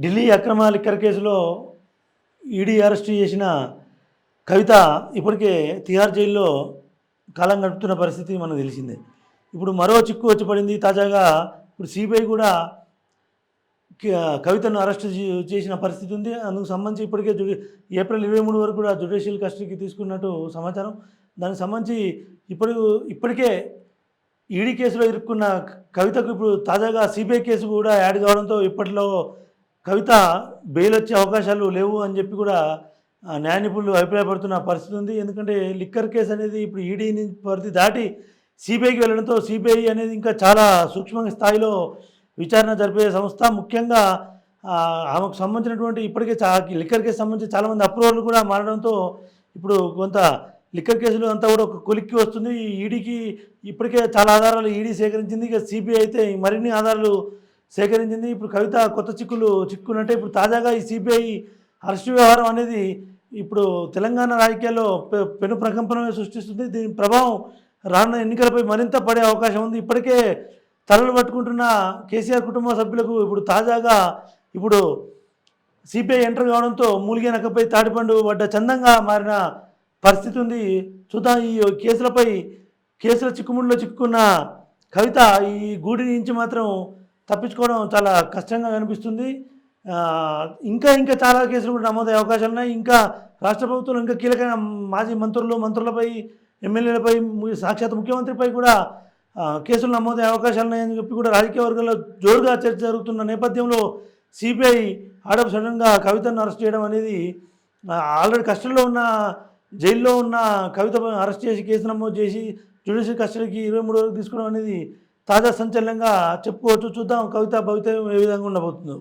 ఢిల్లీ అక్రమ లిక్కర్ కేసులో ED arrest చేసిన కవిత ఇప్పటికే తిహార్ జైల్లో కాలం గడుపుతున్న పరిస్థితి మనకు తెలిసిందే. ఇప్పుడు మరో చిక్కు వచ్చి పడింది. తాజాగా ఇప్పుడు సిబిఐ కూడా కవితను అరెస్ట్ చేసిన పరిస్థితి ఉంది. అందుకు సంబంధించి ఇప్పటికే ఏప్రిల్ 23 వరకు కూడా జ్యుడిషియల్ కస్టడీకి తీసుకున్నట్టు సమాచారం. దానికి సంబంధించి ఇప్పటికే ఈడీ కేసులో ఇరుక్కున్న కవితకు ఇప్పుడు తాజాగా సిబిఐ కేసు కూడా యాడ్ కావడంతో ఇప్పట్లో కవిత బెయిల్ వచ్చే అవకాశాలు లేవు అని చెప్పి కూడా న్యాయ నిపుణులు అభిప్రాయపడుతున్న పరిస్థితి ఉంది. ఎందుకంటే లిక్కర్ కేసు అనేది ఇప్పుడు ఈడీ పరిధి దాటి సిబిఐకి వెళ్ళడంతో సిబిఐ అనేది ఇంకా చాలా సూక్ష్మ స్థాయిలో విచారణ జరిపే సంస్థ. ముఖ్యంగా ఆమెకు సంబంధించినటువంటి ఇప్పటికే లిక్కర్ కేసు సంబంధించి చాలామంది అప్రూవర్లు కూడా మారడంతో ఇప్పుడు కొంత లిక్కర్ కేసులు అంతా కూడా ఒక కొలిక్కి వస్తుంది. ఈడీకి ఇప్పటికే చాలా ఆధారాలు ఈడీ సేకరించింది. ఇక సిబిఐ అయితే మరిన్ని ఆధారాలు సేకరించింది. ఇప్పుడు కవిత కొత్త చిక్కున్నట్టే ఇప్పుడు తాజాగా ఈ సిబిఐ అరెస్టు వ్యవహారం అనేది ఇప్పుడు తెలంగాణ రాజకీయాల్లో పెను ప్రకంపనమే సృష్టిస్తుంది. దీని ప్రభావం రానున్న ఎన్నికలపై మరింత పడే అవకాశం ఉంది. ఇప్పటికే తలలు పట్టుకుంటున్న కేసీఆర్ కుటుంబ సభ్యులకు ఇప్పుడు తాజాగా ఇప్పుడు సిబిఐ ఎంటర్ కావడంతో మూలిగే నక్కపై తాటిపండు పడ్డ చందంగా మారిన పరిస్థితి ఉంది. చూద్దాం ఈ కేసుల చిక్కుముడిలో చిక్కుకున్న కవిత ఈ గూడి నుంచి మాత్రం తప్పించుకోవడం చాలా కష్టంగా కనిపిస్తుంది. ఇంకా చాలా కేసులు కూడా నమోదయ్యే అవకాశాలు ఉన్నాయి. ఇంకా రాష్ట్ర ప్రభుత్వంలో ఇంకా కీలకమైన మాజీ మంత్రులపై ఎమ్మెల్యేలపై సాక్షాత్ ముఖ్యమంత్రిపై కూడా కేసులు నమోదయ్యే అవకాశాలు ఉన్నాయని చెప్పి కూడా రాజకీయ వర్గాల్లో జోరుగా చర్చ జరుగుతున్న నేపథ్యంలో సిబిఐ ఆర్డర్ సడన్గా కవితను అరెస్ట్ చేయడం అనేది ఆల్రెడీ కస్టడీలో ఉన్న జైల్లో ఉన్న కవిత అరెస్ట్ చేసి కేసు నమోదు చేసి జ్యుడిషియల్ కస్టడీకి 23 వరకు తీసుకోవడం అనేది తాజా సంచలనంగా చెప్పుకోవచ్చు. చూద్దాం కవిత భవితవ్యం ఏ విధంగా ఉండబోతుందో.